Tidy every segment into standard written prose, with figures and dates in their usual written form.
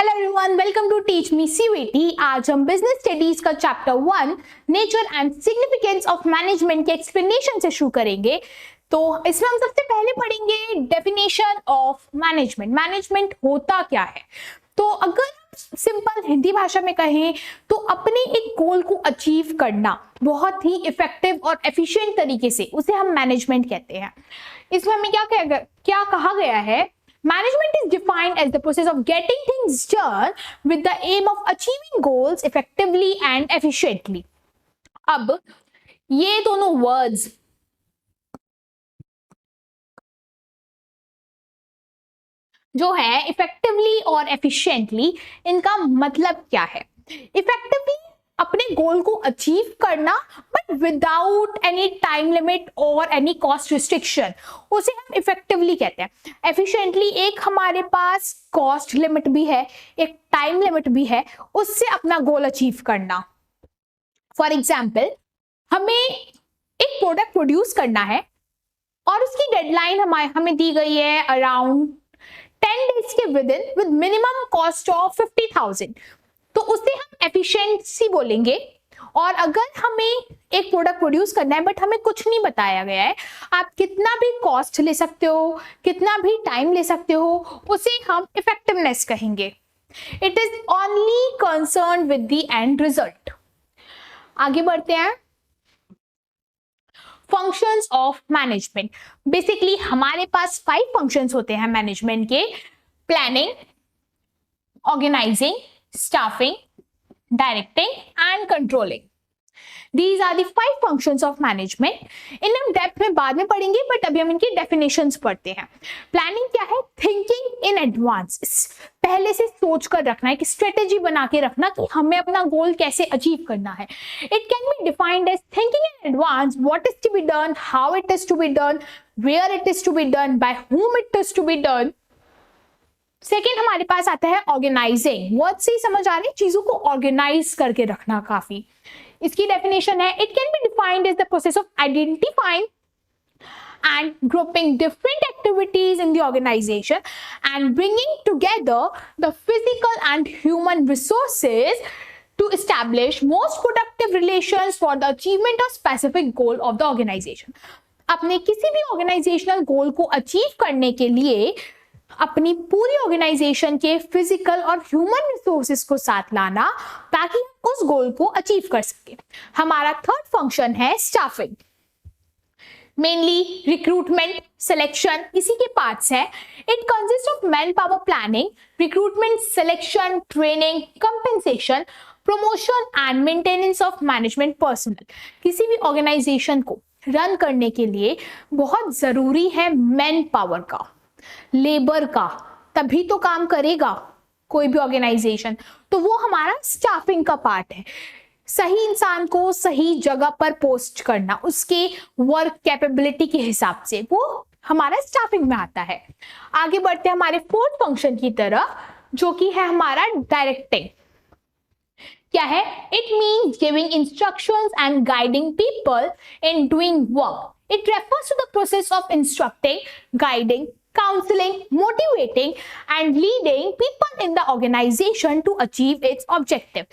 Hello everyone, welcome to teach me CVT. आज हम business studies का chapter 1 nature and significance of management के explanation से शुरू करेंगे। तो इसमें हम सबसे पहले पढ़ेंगे डेफिनेशन ऑफ मैनेजमेंट। मैनेजमेंट होता क्या है? तो अगर सिंपल हिंदी भाषा में कहें तो अपने एक गोल को अचीव करना बहुत ही इफेक्टिव और एफिशिएंट तरीके से, उसे हम मैनेजमेंट कहते हैं। इसमें हमें क्या कहा गया है? Management is defined as the process of getting things done with the aim of achieving goals effectively and efficiently. अब ये दोनों वर्ड्स जो है इफेक्टिवली और एफिशिएंटली, इनका मतलब क्या है? इफेक्टिवली अपने गोल को अचीव करना but without any time limit और एनी कॉस्ट रिस्ट्रिक्शन, उसे हम इफेक्टिवली कहते हैं। एफिशिएंटली एक हमारे पास कॉस्ट लिमिट भी है, एक टाइम लिमिट भी है, उससे अपना गोल अचीव करना। फॉर एग्जाम्पल, हमें एक प्रोडक्ट प्रोड्यूस करना है और उसकी डेडलाइन हमें दी गई है अराउंड 10 डेज के विद मिनिमम कॉस्ट ऑफ 50,000, तो उसे हम एफिशिएंसी बोलेंगे। और अगर हमें एक प्रोडक्ट प्रोड्यूस करना है बट हमें कुछ नहीं बताया गया है, आप कितना भी कॉस्ट ले सकते हो, कितना भी टाइम ले सकते हो, उसे हम इफेक्टिवनेस कहेंगे। It is only concern with the end result. आगे बढ़ते हैं। Functions of management. बेसिकली हमारे पास 5 फंक्शंस होते हैं मैनेजमेंट के: planning, organising, staffing, directing and controlling. These are the 5 functions of management. इन हम डेप्थ में बाद में पढ़ेंगे, बट अभी हम इनकी डेफिनेशंस पढ़ते हैं। प्लानिंग क्या है? थिंकिंग इन एडवांस, पहले से सोच कर रखना है, कि स्ट्रेटेजी बना के रखना कि हमें अपना गोल कैसे अचीव करना है। It can be defined as thinking in advance, what is to be done, how it is to be done, where it is to be done, by whom it is to be done. Second हमारे पास आता है organising. Word से ही समझ आ रही है, चीजों को ऑर्गेनाइज करके रखना। काफी इसकी डेफिनेशन है, it can be defined as the process of identifying and grouping different activities in the organization and bringing together the physical and human resources to establish most productive relations for the achievement of specific goal of the organization. अपने किसी भी organisational गोल को achieve करने के लिए अपनी पूरी organisation के फिजिकल और ह्यूमन रिसोर्सेज को साथ लाना, ताकि उस गोल को अचीव कर सके। हमारा थर्ड फंक्शन है स्टाफिंग। मेनली रिक्रूटमेंट, सिलेक्शन इसी के पार्ट्स हैं। It consist of man power planning, recruitment, selection, training, compensation, promotion and maintenance of management personal. किसी भी ऑर्गेनाइजेशन को रन करने के लिए बहुत जरूरी है मैन पावर का, लेबर का, तभी तो काम करेगा कोई भी ऑर्गेनाइजेशन। तो वो हमारा स्टाफिंग का पार्ट है। सही इंसान को सही जगह पर पोस्ट करना, उसके वर्क कैपेबिलिटी के हिसाब से, वो हमारा स्टाफिंग में आता है। आगे बढ़ते हैं हमारे फोर्थ फंक्शन की तरफ, जो कि है हमारा डायरेक्टिंग। क्या है? It means giving instructions and guiding people in doing work. It refers to the process of instructing, guiding, counseling, motivating and leading people in the organization to achieve its objective.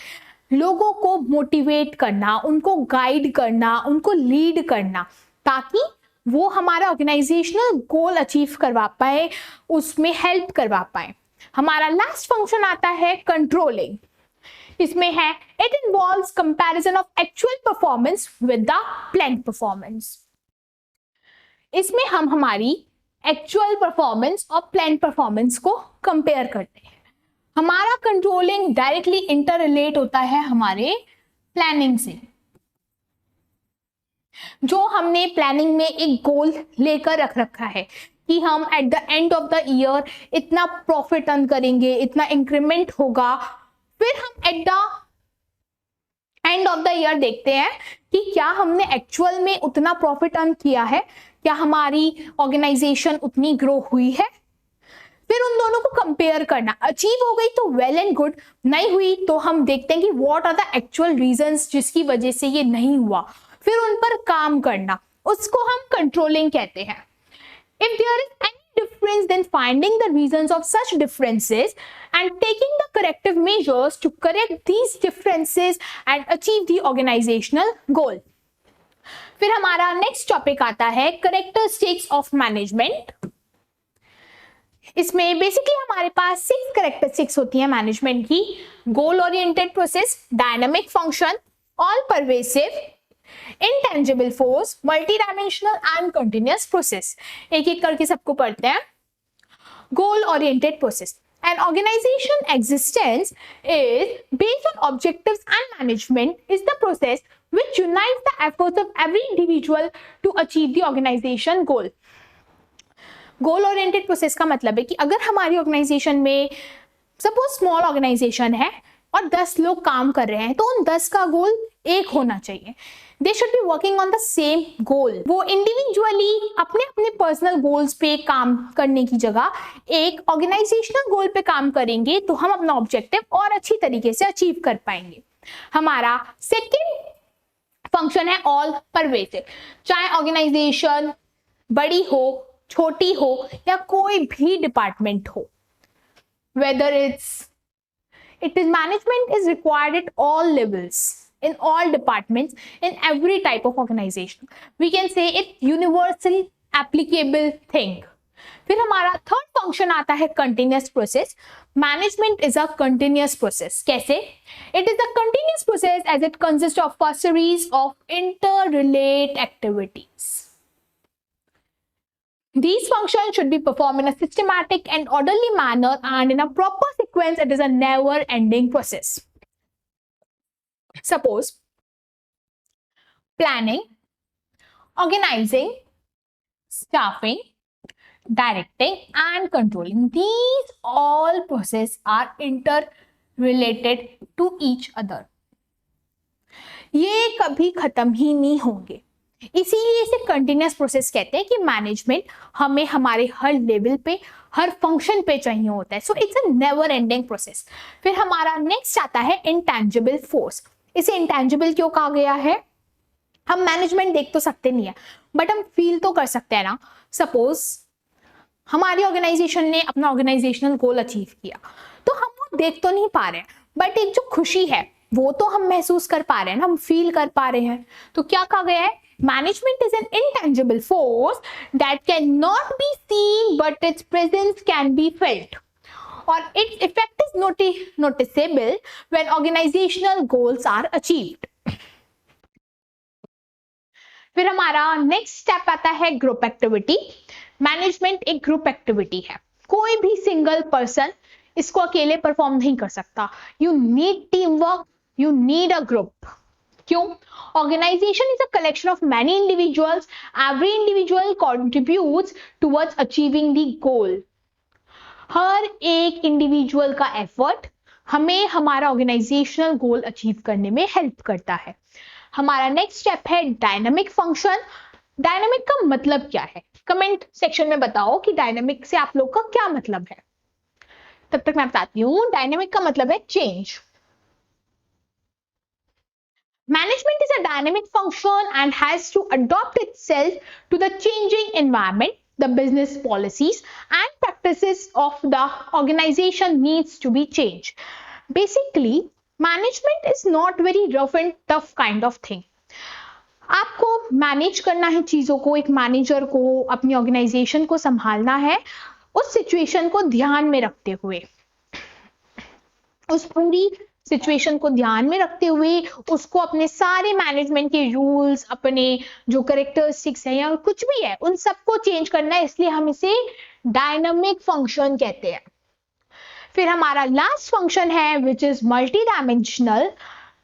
लोगों को motivate करना, उनको guide करना, उनको lead करना, ताकि वो हमारा ऑर्गेनाइजेशनल गोल अचीव करवा पाए, उसमें हेल्प करवा पाए। हमारा लास्ट फंक्शन आता है कंट्रोलिंग। इसमें है, it involves comparison of actual performance with the planned performance. इसमें हम हमारी एक्चुअल परफॉर्मेंस और प्लान परफॉर्मेंस को कंपेयर करते हैं। हमारा कंट्रोलिंग डायरेक्टली इंटर रिलेट होता है हमारे प्लानिंग से। जो हमने प्लानिंग में एक गोल लेकर रख रखा है कि हम at the end of the year इतना प्रॉफिट अर्न करेंगे, इतना इंक्रीमेंट होगा, फिर हम at the end of the year देखते हैं कि क्या हमने एक्चुअल में उतना प्रॉफिट अर्न किया है, क्या हमारी ऑर्गेनाइजेशन उतनी ग्रो हुई है। फिर उन दोनों को कंपेयर करना, अचीव हो गई तो वेल एंड गुड, नहीं हुई तो हम देखते हैं कि what are the actual reasons जिसकी वजह से ये नहीं हुआ, फिर उन पर काम करना, उसको हम कंट्रोलिंग कहते हैं। If there is any difference, then finding the reasons of such differences and taking the corrective measures to correct these differences and achieve the organizational goal. फिर हमारा नेक्स्ट टॉपिक आता है कैरेक्टरिस्टिक्स ऑफ मैनेजमेंट। इसमें basically हमारे पास 6 characteristics होती हैं management की। Goal oriented process, dynamic function, all pervasive, intangible force, multi dimensional and continuous process. एक एक करके सबको पढ़ते हैं। Goal oriented process, an organization existence is based on objectives and management is the process which unites the efforts of every individual to achieve the organization goal. Goal oriented process का मतलब है कि अगर हमारी ऑर्गेनाइजेशन में suppose small organisation है और 10 लोग काम कर रहे हैं तो उन 10 का गोल एक होना चाहिए। They should be working on the same गोल। वो इंडिविजुअली अपने अपने पर्सनल गोल्स पे काम करने की जगह एक ऑर्गेनाइजेशनल गोल पे काम करेंगे तो हम अपना ऑब्जेक्टिव और अच्छी तरीके से अचीव कर पाएंगे। हमारा सेकेंड फंक्शन है ऑल परवेसिव। चाहे ऑर्गेनाइजेशन बड़ी हो, छोटी हो या कोई भी डिपार्टमेंट हो, whether it is management is required at all levels, in all departments, in every type of organization. We can say it universal applicable thing. फिर हमारा थर्ड फंक्शन आता है continuous process. Management is a continuous process. कैसे? It is a continuous process as it consist of a series of interrelate activities. These functions should be performed in a systematic and orderly manner and in a proper sequence. It is a never-ending process. Suppose planning, organizing, staffing, directing and controlling. These all processes are interrelated to each other. ये कभी खत्म ही नहीं होंगे, इसीलिए इसे continuous process कहते हैं कि मैनेजमेंट हमें हमारे हर लेवल पे, हर फंक्शन पे चाहिए होता है। So it's a never ending process. फिर हमारा नेक्स्ट आता है इंटेंजिबल फोर्स। इसे इंटेंजिबल क्यों कहा गया है? हम मैनेजमेंट देख तो सकते नहीं है बट हम फील तो कर सकते हैं ना। सपोज हमारी ऑर्गेनाइजेशन ने अपना ऑर्गेनाइजेशनल गोल अचीव किया तो हम वो देख तो नहीं पा रहे हैं बट एक जो खुशी है वो तो हम महसूस कर पा रहे हैं ना, हम फील कर पा रहे हैं। तो क्या कहा गया है? Management is an intangible force that cannot be seen, but its presence can be felt, or its effect is noticeable when organizational goals are achieved. फिर हमारा नेक्स्ट स्टेप आता है ग्रुप एक्टिविटी। मैनेजमेंट एक ग्रुप एक्टिविटी है, कोई भी single person इसको अकेले परफॉर्म नहीं कर सकता। You need team work, you need a group. क्यों? Organization is a collection of many individuals. Every individual contributes towards achieving the goal. हर एक इंडिविजुअल का एफर्ट हमें हमारा ऑर्गेनाइजेशनल गोल अचीव करने में हेल्प करता है। हमारा नेक्स्ट स्टेप है डायनामिक फंक्शन। डायनामिक का मतलब क्या है? कमेंट सेक्शन में बताओ कि डायनामिक से आप लोग का क्या मतलब है। तब तक मैं बताती हूँ। डायनामिक का मतलब है change. Management is a dynamic function and has to adapt itself to the changing environment. The business policies and practices of the organization needs to be changed. Basically, management is not very rough and tough kind of thing. आपको manage करना है चीजों को, एक manager को अपनी organisation को संभालना है उस सिचुएशन को ध्यान में रखते हुए, उस पूरी सिचुएशन को ध्यान में रखते हुए उसको अपने सारे मैनेजमेंट के रूल्स, अपने जो कैरेक्टरिस्टिक्स है या कुछ भी है उन सबको चेंज करना है, इसलिए हम इसे डायनामिक फंक्शन कहते हैं। फिर हमारा लास्ट फंक्शन है which is multi dimensional.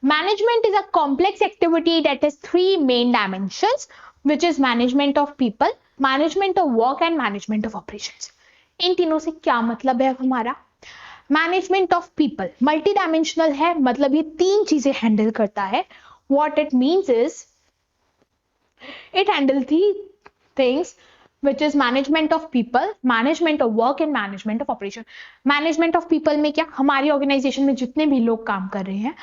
Management is a complex activity that is 3 main dimensions which is management of people, management of work and management of operations. इन तीनों से क्या मतलब है हमारा? Management of people multi dimensional है, मतलब ये 3 चीजें हैंडल करता है। What it means is it handle 3 things which is management of people, management of work and management of operation. Management of people में क्या? हमारी ऑर्गेनाइजेशन में जितने भी लोग काम कर रहे हैं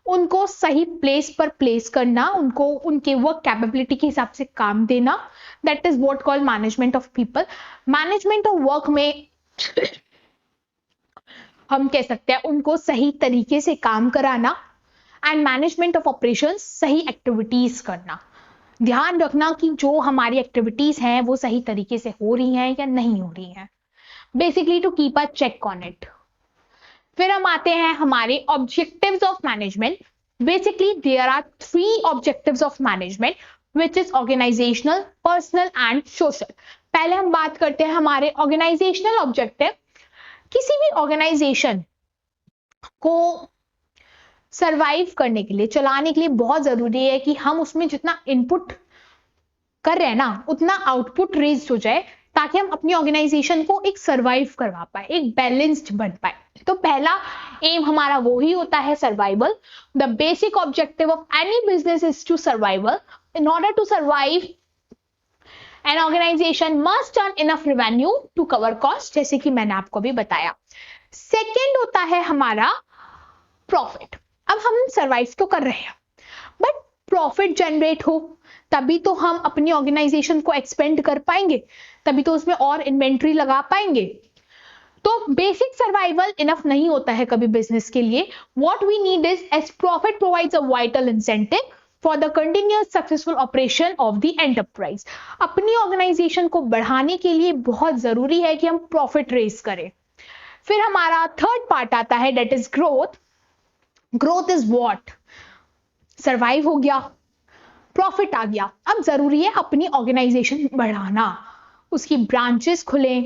उनको सही प्लेस पर प्लेस करना, उनको उनके वर्क कैपेबिलिटी के हिसाब से काम देना, that is what called management of people. Management of work में हम कह सकते हैं उनको सही तरीके से काम कराना, एंड मैनेजमेंट ऑफ ऑपरेशंस सही एक्टिविटीज करना, ध्यान रखना कि जो हमारी एक्टिविटीज हैं वो सही तरीके से हो रही हैं या नहीं हो रही हैं, basically to keep a check on it. फिर हम आते हैं हमारे objectives of management. Basically there are 3 objectives of management which is organisational, personal and social. पहले हम बात करते हैं हमारे ऑर्गेनाइजेशनल ऑब्जेक्टिव। किसी भी ऑर्गेनाइजेशन को सरवाइव करने के लिए, चलाने के लिए बहुत जरूरी है कि हम उसमें जितना इनपुट कर रहे हैं ना उतना आउटपुट रेज हो जाए, ताकि हम अपनी ऑर्गेनाइजेशन को एक सरवाइव करवा पाए, एक बैलेंस्ड बन पाए। तो पहला एम हमारा वो ही होता है survival. The basic objective of any business is to survival. In order to survive an organisation must earn enough revenue to cover cost, जैसे कि मैंने आपको भी बताया। सेकेंड होता है हमारा प्रॉफिट। अब हम सर्वाइव तो कर रहे हैं बट प्रॉफिट जनरेट हो तभी तो हम अपनी ऑर्गेनाइजेशन को एक्सपेंड कर पाएंगे, तभी तो उसमें और इन्वेंट्री लगा पाएंगे। तो बेसिक सर्वाइवल इनफ नहीं होता है कभी बिजनेस के लिए। What we need is as profit provides a vital incentive for the continuous successful operation of the enterprise. अपनी ऑर्गेनाइजेशन को बढ़ाने के लिए बहुत जरूरी है कि हम प्रॉफिट रेज करें। फिर हमारा थर्ड पार्ट आता है that is growth. Growth is what, survive हो गया, प्रॉफिट आ गया, अब जरूरी है अपनी ऑर्गेनाइजेशन बढ़ाना, उसकी ब्रांचेस खुले,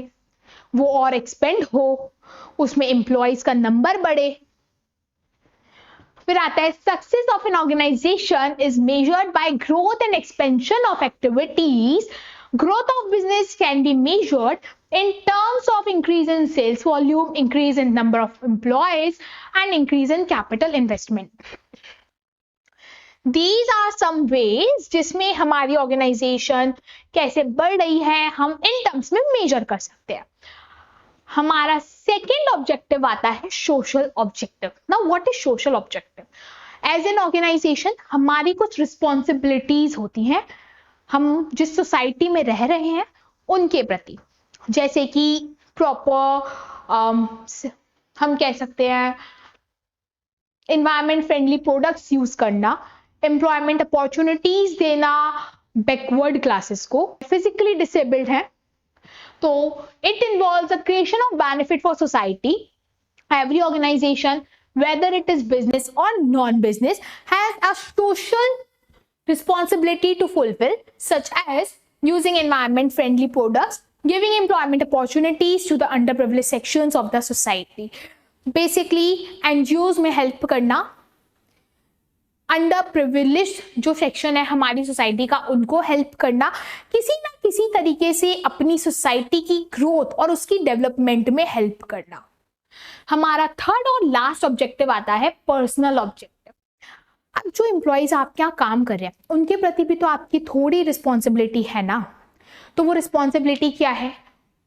वो और एक्सपेंड हो, उसमें एम्प्लॉयज का नंबर बढ़े। फिर आता है success of an organisation is measured by growth and expansion of activities. Growth of business can be measured in terms of increase in sales volume, increase in number of employees, and increase in capital investment. These are some ways जिसमें हमारी organisation कैसे बढ़ रही है हम in terms में major कर सकते हैं। हमारा सेकेंड ऑब्जेक्टिव आता है social objective. Now what is social objective? As an organisation हमारी कुछ रिस्पॉन्सिबिलिटीज होती हैं हम जिस सोसाइटी में रह रहे हैं उनके प्रति, जैसे कि प्रॉपर हम कह सकते हैं इन्वायरमेंट फ्रेंडली प्रोडक्ट्स यूज करना, एम्प्लॉयमेंट अपॉर्चुनिटीज देना बैकवर्ड क्लासेस को, फिजिकली डिसेबल्ड हैं तो it involves the creation of benefit for society. Every organisation whether it is business or non-business has a social responsibility to fulfill, such as using environment friendly products, giving employment opportunities to the underprivileged sections of the society. Basically NGOs में help करना, under privilege जो section है हमारी society का उनको help करना, किसी ना किसी तरीके से अपनी सोसाइटी की ग्रोथ और उसकी डेवलपमेंट में हेल्प करना। हमारा थर्ड और लास्ट ऑब्जेक्टिव आता है पर्सनल ऑब्जेक्टिव। अब जो एम्प्लॉयज आपके यहाँ काम कर रहे हैं उनके प्रति भी तो आपकी थोड़ी रिस्पॉन्सिबिलिटी है ना। तो वो रिस्पॉन्सिबिलिटी क्या है?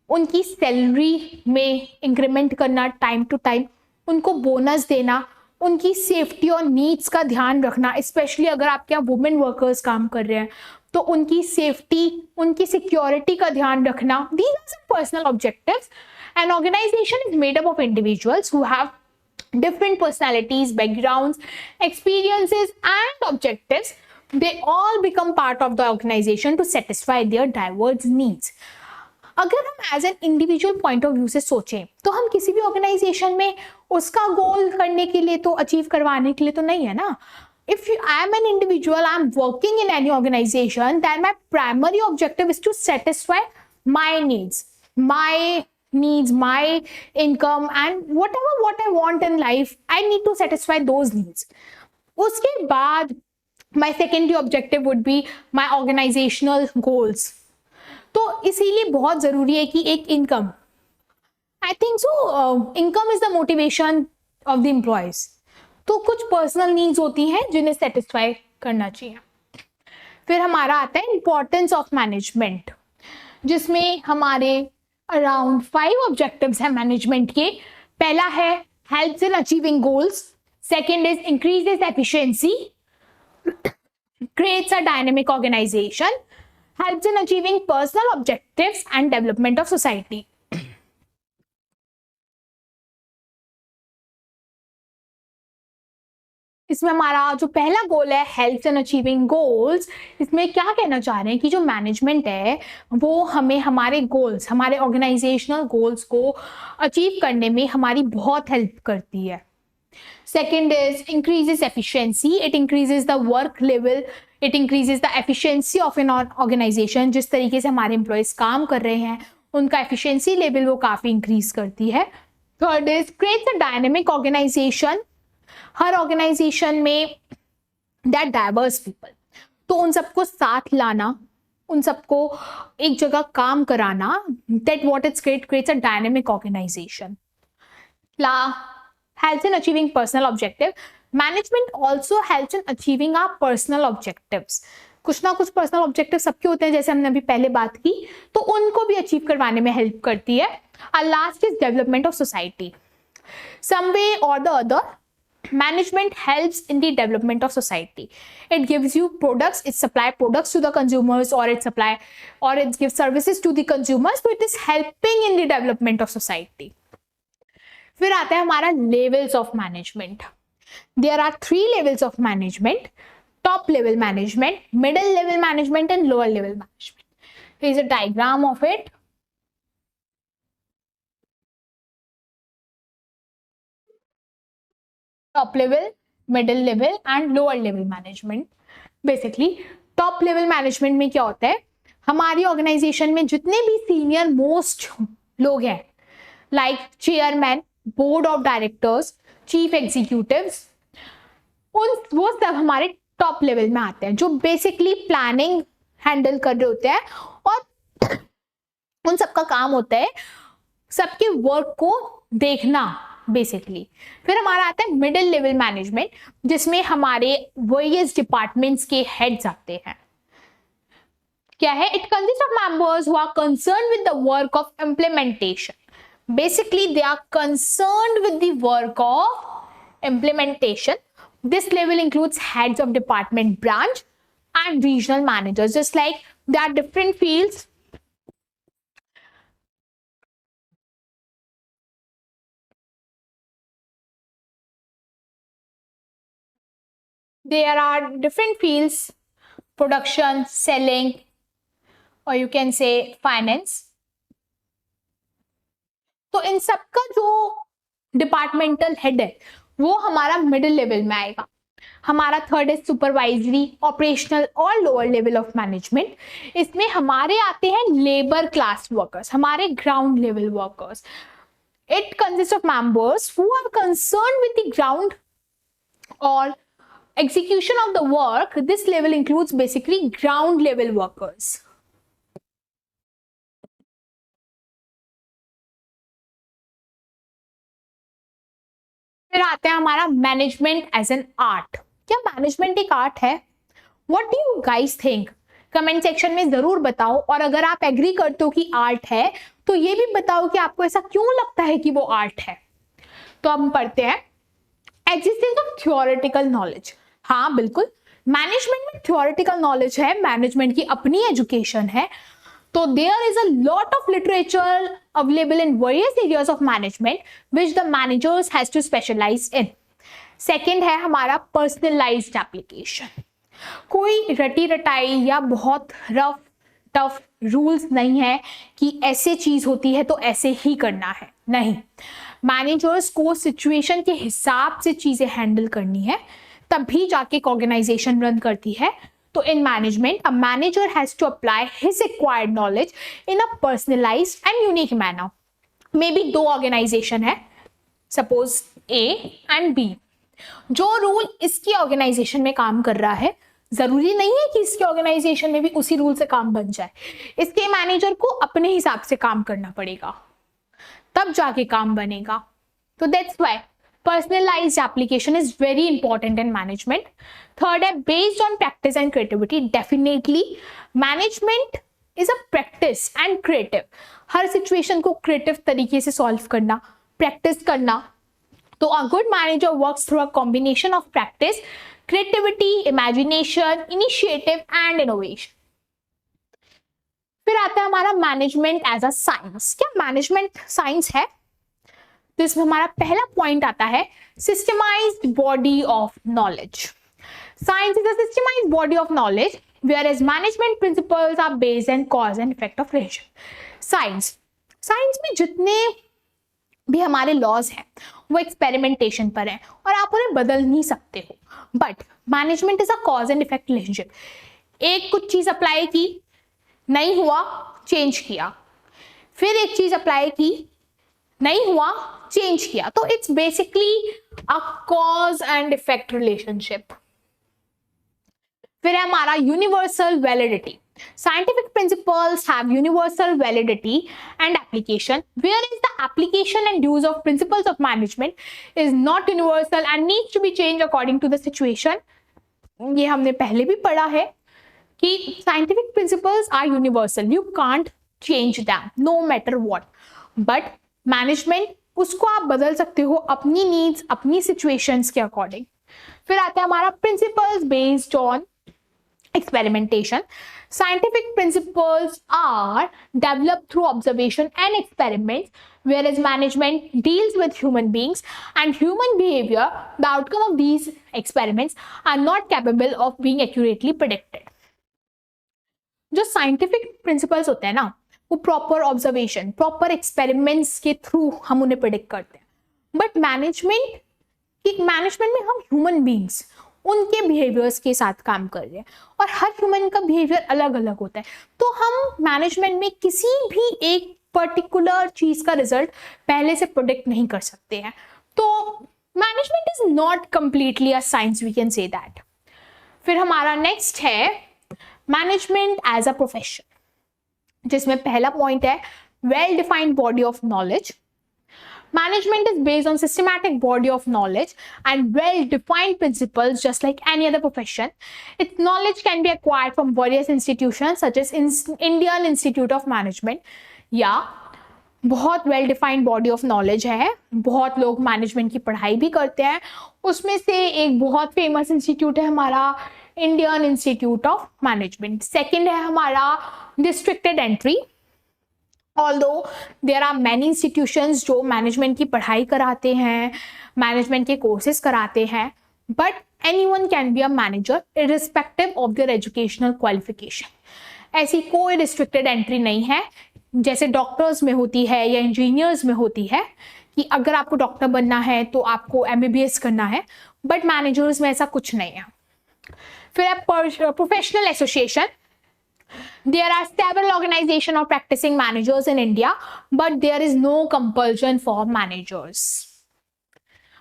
उनकी सैलरी में इंक्रीमेंट करना, टाइम टू टाइम उनको बोनस देना, उनकी सेफ्टी और नीड्स का ध्यान रखना, स्पेशली अगर आपके यहाँ वुमेन वर्कर्स काम कर रहे हैं तो उनकी सेफ्टी, उनकी सिक्योरिटी का ध्यान रखना। These are some personal objectives. An organization is made up of individuals who have different personalities, backgrounds, experiences, and objectives. They all become part of the organization to satisfy their diverse needs. अगर हम as an individual point of view से सोचें तो हम किसी भी organisation में उसका गोल करने के लिए तो अचीव करवाने के लिए तो नहीं है ना। If I am an individual, I am working in any organization, then my primary objective is to satisfy my needs, my income, and whatever what I want in life, I need to satisfy those needs. उसके बाद my secondary objective would be my organizational goals. तो इसीलिए बहुत जरूरी है कि एक income, I think so income is the motivation of the employees. तो कुछ पर्सनल नीड्स होती हैं जिन्हें सेटिस्फाई करना चाहिए। फिर हमारा आता है इंपॉर्टेंस ऑफ मैनेजमेंट, जिसमें हमारे अराउंड 5 ऑब्जेक्टिव्स हैं मैनेजमेंट के। पहला है helps in achieving goals, Second is increases efficiency, creates a dynamic organization, helps in achieving personal objectives and development of society. इसमें हमारा जो पहला गोल है हेल्प्स इन अचीविंग गोल्स, इसमें क्या कहना चाह रहे हैं कि जो मैनेजमेंट है वो हमें हमारे गोल्स, हमारे ऑर्गेनाइजेशनल गोल्स को अचीव करने में हमारी बहुत हेल्प करती है. Second is increases efficiency. It increases the work level. It increases the efficiency of an organization. जिस तरीके से हमारे एम्प्लॉयज काम कर रहे हैं उनका efficiency level वो काफ़ी increase करती है. Third is creates a dynamic organization. हर ऑर्गेनाइजेशन में that diverse people. तो उन सबको साथ लाना, उन सबको एक जगह काम कराना, that what it's creates a dynamic organization. Helps in achieving personal objective. Management also helps in achieving our personal objectives. कुछ ना कुछ पर्सनल ऑब्जेक्टिव सबके होते हैं, जैसे हमने अभी पहले बात की, तो उनको भी अचीव करवाने में हेल्प करती है. और last is development of society. Some way और the other management helps in the development of society. It gives you products, it supply products to the consumers, or it gives services to the consumers, so it is helping in the development of society. फिर आता है हमारा levels of management. There are 3 levels of management: top level management, middle level management, and lower level management. Here is a diagram of it. Top level, middle level and lower level management. Basically top level management में क्या होता है, हमारी organisation में जितने भी senior most लोग हैं, like chairman, board of directors, chief executives, वो सब हमारे टॉप लेवल में आते हैं, जो बेसिकली प्लानिंग हैंडल कर रहे होते हैं और उन सबका काम होता है सबके वर्क को देखना बेसिकली. फिर हमारा आता है मिडिल लेवल मैनेजमेंट, जिसमें हमारे वेरियस डिपार्टमेंट्स के हेड्स आते हैं. क्या है? It consist of members who are concerned with the work of implementation. Basically they are concerned with the work of implementation. This level includes heads of department, branch and regional managers. Just like there are different fields, production, selling, or you can say finance. तो इन सबका जो departmental head है वो हमारा middle level में आएगा. हमारा third है सुपरवाइजरी, ऑपरेशनल और लोअर लेवल ऑफ मैनेजमेंट. इसमें हमारे आते हैं लेबर क्लास वर्कर्स, हमारे ground level workers. It consist of members who are concerned with the ground और execution of the work. This level includes basically ground level workers. फिर आते हैं हमारा मैनेजमेंट एज एन आर्ट. क्या management एक art है? What do you guys think? Comment section में जरूर बताओ. और अगर आप एग्री करते हो कि आर्ट है तो ये भी बताओ कि आपको ऐसा क्यों लगता है कि वो आर्ट है. तो हम पढ़ते हैं एग्जिस्टेंस ऑफ थ्योरेटिकल नॉलेज. हाँ बिल्कुल, मैनेजमेंट में थ्योरेटिकल नॉलेज है, मैनेजमेंट की अपनी एजुकेशन है. तो there is a lot of literature available in various areas of management which the managers has to specialise in. Second है हमारा पर्सनलाइज्ड एप्लीकेशन. कोई रटी रटाई या बहुत रफ टफ रूल्स नहीं है कि ऐसे चीज होती है तो ऐसे ही करना है. नहीं, मैनेजर्स को सिचुएशन के हिसाब से चीजें हैंडल करनी है, तभी जाके एक ऑर्गेनाइजेशन रन करती है. तो in management a manager has to apply his acquired knowledge in a personalised and unique manner. May be 2 organisation है, सपोज ए एंड बी. जो रूल इसकी ऑर्गेनाइजेशन में काम कर रहा है जरूरी नहीं है कि इसके ऑर्गेनाइजेशन में भी उसी रूल से काम बन जाए. इसके मैनेजर को अपने हिसाब से काम करना पड़ेगा, तब जाके काम बनेगा. तो that's why personalized application is very important in management. Third है based on practice and creativity. Definitely management is a practice and creative. Her situation को creative तरीके से solve करना, practice करना तो a good manager works through a combination of practice, creativity, imagination, initiative and innovation. फिर आता है हमारा मैनेजमेंट एज अ साइंस. क्या मैनेजमेंट साइंस है? तो इसमें हमारा पहला पॉइंट आता है systemised body of knowledge. Science is a systemized body of knowledge, whereas management principles are based on cause and effect of relation. Science में जितने भी हमारे लॉज हैं वो एक्सपेरिमेंटेशन पर हैं और आप उन्हें बदल नहीं सकते हो. But management is a cause and effect relationship. एक कुछ चीज अप्लाई की, नहीं हुआ, चेंज किया, फिर एक चीज अप्लाई की, नहीं हुआ, चेंज किया. तो it's basically a cause and effect relationship. फिर है हमारा universal validity. Scientific principles have universal validity and application, whereas the application and use of principles of management is not universal and needs to be changed according to the situation. ये हमने पहले भी पढ़ा है कि scientific principles are universal, you can't change them no matter what. But management उसको आप बदल सकते हो अपनी needs, अपनी situations के according. फिर आता है हमारा principles based on experimentation. Scientific principles are developed through observation and experiments, whereas management deals with human beings and human behavior. The outcome of these experiments are not capable of being accurately predicted. जो scientific principles होते हैं ना, वो proper observation, proper experiments के through हम उन्हें predict करते हैं. But management में हम human beings उनके बिहेवियर्स के साथ काम कर रहे हैं और हर ह्यूमन का बिहेवियर अलग अलग होता है. तो हम मैनेजमेंट में किसी भी एक पर्टिकुलर चीज का रिजल्ट पहले से प्रोडिक्ट नहीं कर सकते हैं. तो management is not completely a science, we can say that. फिर हमारा नेक्स्ट है मैनेजमेंट एज अ प्रोफेशन, जिसमें पहला पॉइंट है well defined body of knowledge. Management is based on systematic body of knowledge and well-defined principles, just like any other profession. Its knowledge can be acquired from various institutions such as Indian Institute of Management. या बहुत well-defined body of knowledge है, बहुत लोग management की पढ़ाई भी करते हैं. उसमें से एक बहुत फेमस इंस्टीट्यूट है हमारा Indian institute of management. Second है हमारा restricted entry. Although there are many institutions जो मैनेजमेंट की पढ़ाई कराते हैं, मैनेजमेंट के कोर्सेज कराते हैं, but anyone can be a manager irrespective of their educational qualification. ऐसी कोई restricted entry नहीं है जैसे डॉक्टर्स में होती है या इंजीनियर्स में होती है कि अगर आपको डॉक्टर बनना है तो आपको MBBS करना है, बट मैनेजर्स में ऐसा कुछ नहीं है. फिर है professional association. There are several organizations of practicing managers in India, but there is no compulsion for managers.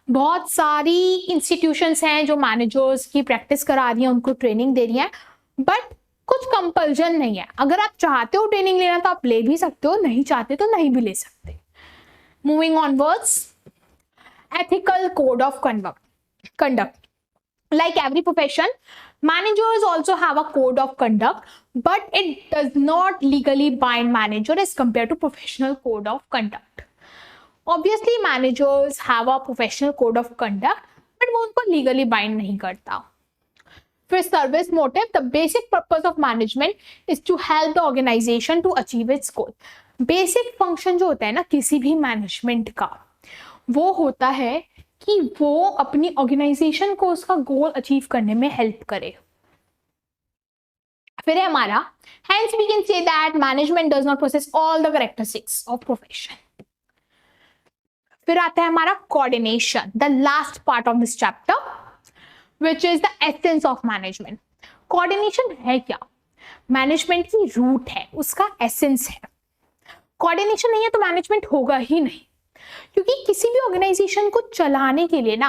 बहुत सारी institutions हैं जो managers की practice करा रही हैं, उनको training दे रही हैं, but कुछ compulsion नहीं है. अगर आप चाहते हो training लेना तो आप ले भी सकते हो, नहीं चाहते तो नहीं भी ले सकते. Moving onwards, ethical code of conduct. Like every profession, managers also have a code of conduct, but it does not legally bind manager as compared to professional code of conduct. Obviously, managers have a professional code of conduct, but वो उनको legally bind नहीं करता. फिर service motive, the basic purpose of management is to help the organization to achieve its goal. Basic function जो होता है ना किसी भी management का, वो होता है कि वो अपनी ऑर्गेनाइजेशन को उसका गोल अचीव करने में हेल्प करे. फिर है हमारा hence we can say that management does not possess all the characteristics of profession. फिर आता है हमारा coordination, the last part of this chapter, which is the essence of management. coordination है क्या? मैनेजमेंट की रूट है, उसका एसेंस है. कोऑर्डिनेशन नहीं है तो मैनेजमेंट होगा ही नहीं, क्योंकि किसी भी ऑर्गेनाइजेशन को चलाने के लिए ना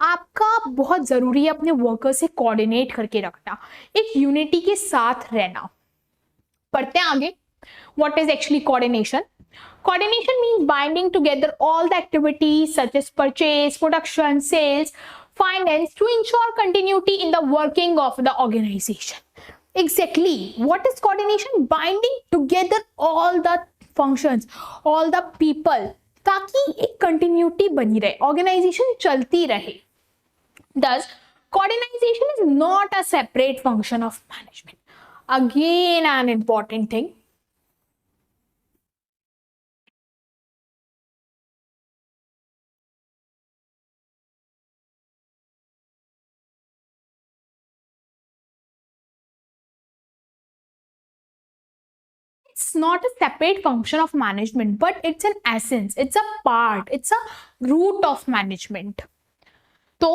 आपका बहुत जरूरी है अपने वर्कर से कोऑर्डिनेट करके रखना, एक यूनिटी के साथ रहना. पढ़ते हैं आगे. What is actually coordination? Coordination means binding together all the activities such as purchase, production, sales, finance to ensure continuity in the working of the organization. Exactly. What is coordination? Binding together all the functions, all the people ताकि एक continuity बनी रहे, organisation चलती रहे। Thus, coordination is not a separate function of management. Again, an important thing. It's not a separate function of management, but it's an essence, it's a part, it's a root of management. So,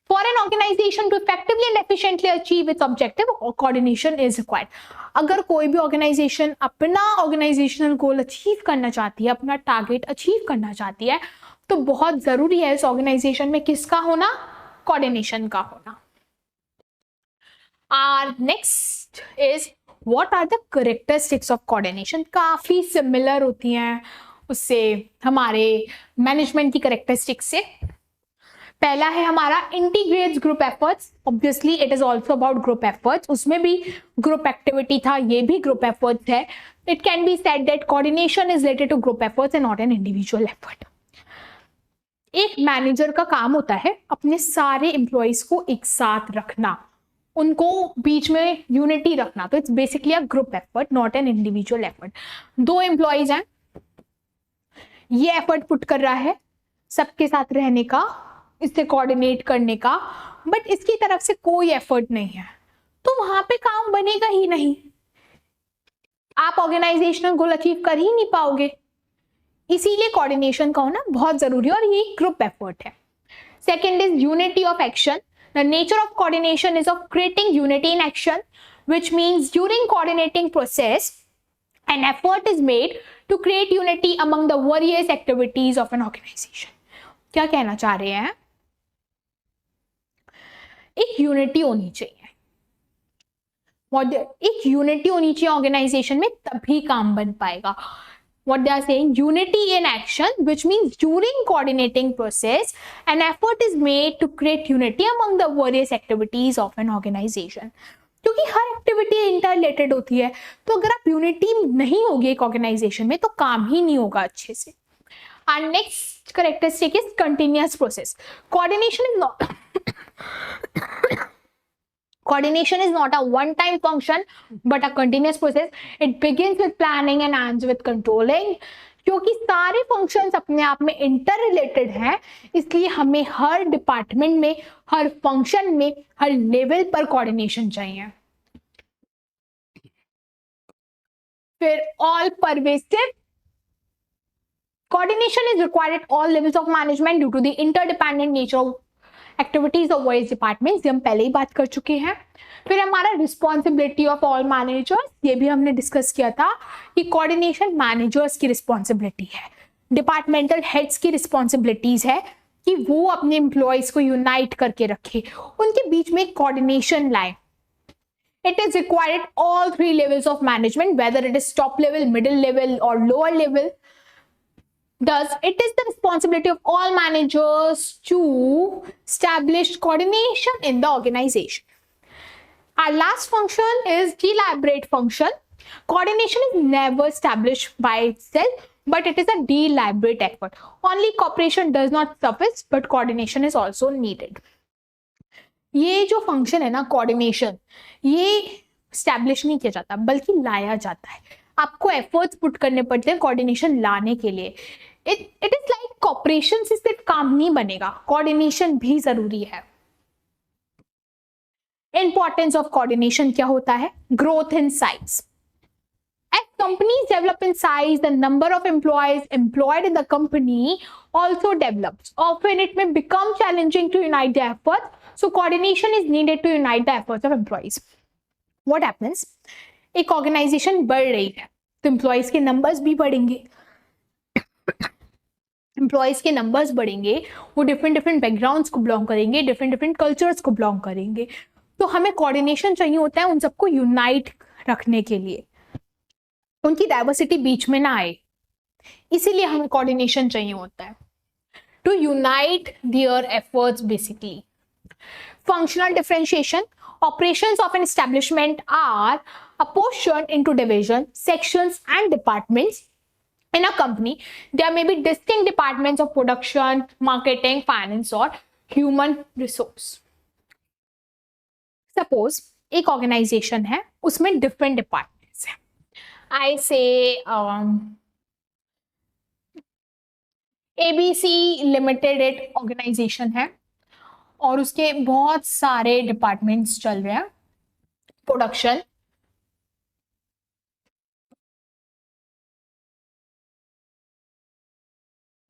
for an organization to effectively and efficiently achieve its objective, coordination is required. अगर कोई भी organisation अपना organisational goal achieve करना चाहती है, अपना target achieve करना चाहती है, तो बहुत जरूरी है इस ऑर्गेनाइजेशन में किसका होना, कोऑर्डिनेशन का होना। Our next is what are the characteristics of coordination? काफी सिमिलर होती हैं उससे, हमारे मैनेजमेंट की कैरेक्टरिस्टिक्स से। पहला है हमारा integrates group efforts. Obviously it is also about group efforts, उसमें भी ग्रुप एक्टिविटी था, ये भी ग्रुप एफर्ट्स है। It can be said that coordination is related to group efforts and not an individual effort. एक मैनेजर का काम होता है अपने सारे एम्प्लॉइज को एक साथ रखना, उनको बीच में यूनिटी रखना, तो it's basically a group effort not an individual effort. दो एम्प्लॉइज हैं, ये एफर्ट पुट कर रहा है सबके साथ रहने का, इससे कोऑर्डिनेट करने का, बट इसकी तरफ से कोई एफर्ट नहीं है, तो वहां पे काम बनेगा ही नहीं, आप ऑर्गेनाइजेशनल गोल अचीव कर ही नहीं पाओगे। इसीलिए कोऑर्डिनेशन का होना बहुत जरूरी है और ये ग्रुप एफर्ट है। Second is unity of action. The nature of coordination is of creating unity in action, which means during coordinating process, an effort is made to create unity among the various activities of an organization. क्या कहना चाह रहे हैं? एक unity होनी चाहिए, एक unity होनी चाहिए ऑर्गेनाइजेशन में, तभी काम बन पाएगा। What they are saying, unity in action, which means during coordinating process, an effort is made to create unity among the various activities of an organization. क्योंकि हर एक्टिविटी इंटररिलेटेड होती है, तो अगर आप यूनिटी नहीं होगी एक ऑर्गेनाइजेशन में तो काम ही नहीं होगा अच्छे से। Our next characteristic is continuous process. Coordination is not a one-time function, but a continuous process. It begins with planning and ends with controlling. क्योंकि सारे functions अपने आप में interrelated हैं, इसलिए हमें हर डिपार्टमेंट में, हर फंक्शन में, हर लेवल पर कोऑर्डिनेशन चाहिए। फिर all pervasive coordination is required at all levels of management due to the interdependent nature of activities of wise departments, ये हम पहले ही बात कर चुके हैं। फिर हमारा रिस्पॉन्सिबिलिटी ऑफ ऑल मैनेजर्स, ये भी हमने डिस्कस किया था कि कोऑर्डिनेशन मैनेजर्स की रिस्पॉन्सिबिलिटी है, डिपार्टमेंटल हेड्स की रिस्पॉन्सिबिलिटीज है कि वो अपने एम्प्लॉयज को यूनाइट करके रखे, उनके बीच में कोऑर्डिनेशन लाए। It is required at all three levels of management, whether it is top level, middle level or lower level. Thus, it is the responsibility of all managers to establish coordination in the organization. Our last function is deliberate function. Coordination is never established by itself, but it is a deliberate effort. Only cooperation does not suffice, but coordination is also needed. ये जो function है ना coordination, ये establish नहीं किया जाता बल्कि लाया जाता है। आपको एफर्ट्स पुट करने पड़ते हैं कोऑर्डिनेशन लाने के लिए। इट इज लाइक कॉपरेशन से सिर्फ काम नहीं बनेगा, कोऑर्डिनेशन भी जरूरी है। इंपॉर्टेंस ऑफ कोऑर्डिनेशन क्या होता है? Growth in size. As companies develop in size, the number of employees employed in the company also develops. Often it may become challenging to unite the efforts, so coordination is needed to unite the efforts of employees. What happens? एक organisation बढ़ रही है तो employees के numbers भी बढ़ेंगे, employees के numbers बढ़ेंगे, वो डिफरेंट बैकग्राउंड्स को बिलोंग करेंगे, डिफरेंट कल्चर्स को बिलोंग करेंगे, तो हमें कोऑर्डिनेशन चाहिए होता है उन सबको यूनाइट रखने के लिए, उनकी डाइवर्सिटी बीच में ना आए, इसीलिए हमें कोऑर्डिनेशन चाहिए होता है to unite their efforts. Basically functional differentiation, operations of an establishment are apportioned into division, sections and departments In a company, there may be distinct departments of production, marketing, finance or human resource. Suppose एक organization है, उसमें different departments हैं. I say ABC Limited एक organization है और उसके बहुत सारे departments चल रहे हैं. Production,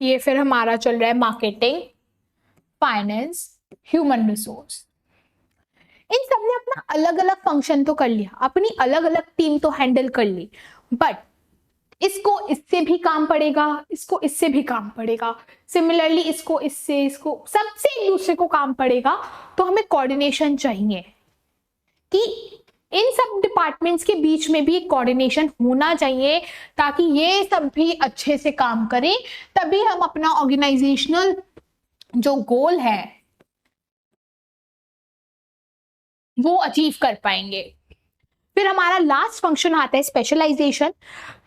ये फिर हमारा चल रहा है मार्केटिंग, फाइनेंस, ह्यूमन रिसोर्स. इन सब ने अपना अलग अलग फंक्शन तो कर लिया, अपनी अलग अलग टीम तो हैंडल कर ली, बट इसको इससे भी काम पड़ेगा, इसको इससे भी काम पड़ेगा, सिमिलरली इसको इससे, इसको सबसे एक दूसरे को काम पड़ेगा. तो हमें कोऑर्डिनेशन चाहिए कि इन सब डिपार्टमेंट्स के बीच में भी एक कोऑर्डिनेशन होना चाहिए ताकि ये सब भी अच्छे से काम करें. तभी हम अपना ऑर्गेनाइजेशनल जो गोल है वो अचीव कर पाएंगे. फिर हमारा लास्ट फंक्शन आता है specialisation.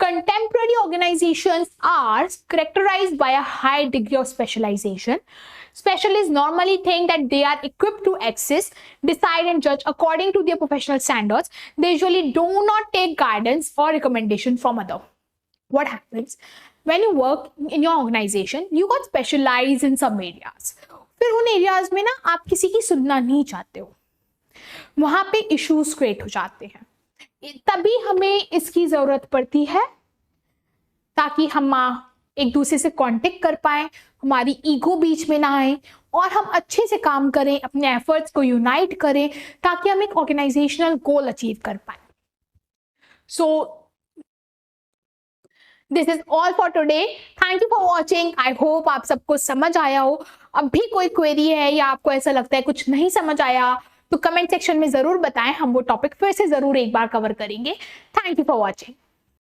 Contemporary organisations are characterised by a high degree of specialisation. Specialists normally think that they are equipped to access, decide and judge according to their professional standards. They usually do not take guidance or recommendation from others. What happens when you work in your organization? You got specialized in some areas. फिर उन areas में ना आप किसी की सुनना नहीं चाहते हो, वहां पे issues create हो जाते हैं. तभी हमें इसकी जरूरत पड़ती है ताकि हम एक दूसरे से कांटेक्ट कर पाए, हमारी ईगो बीच में ना आए और हम अच्छे से काम करें, अपने एफर्ट्स को यूनाइट करें ताकि हम एक ऑर्गेनाइजेशनल गोल अचीव कर पाए. So this is all for today. Thank you for watching. I hope आप सबको समझ आया हो. अब भी कोई क्वेरी है या आपको ऐसा लगता है कुछ नहीं समझ आया तो कमेंट सेक्शन में जरूर बताएं, हम वो टॉपिक फिर से जरूर एक बार कवर करेंगे. Thank you for watching.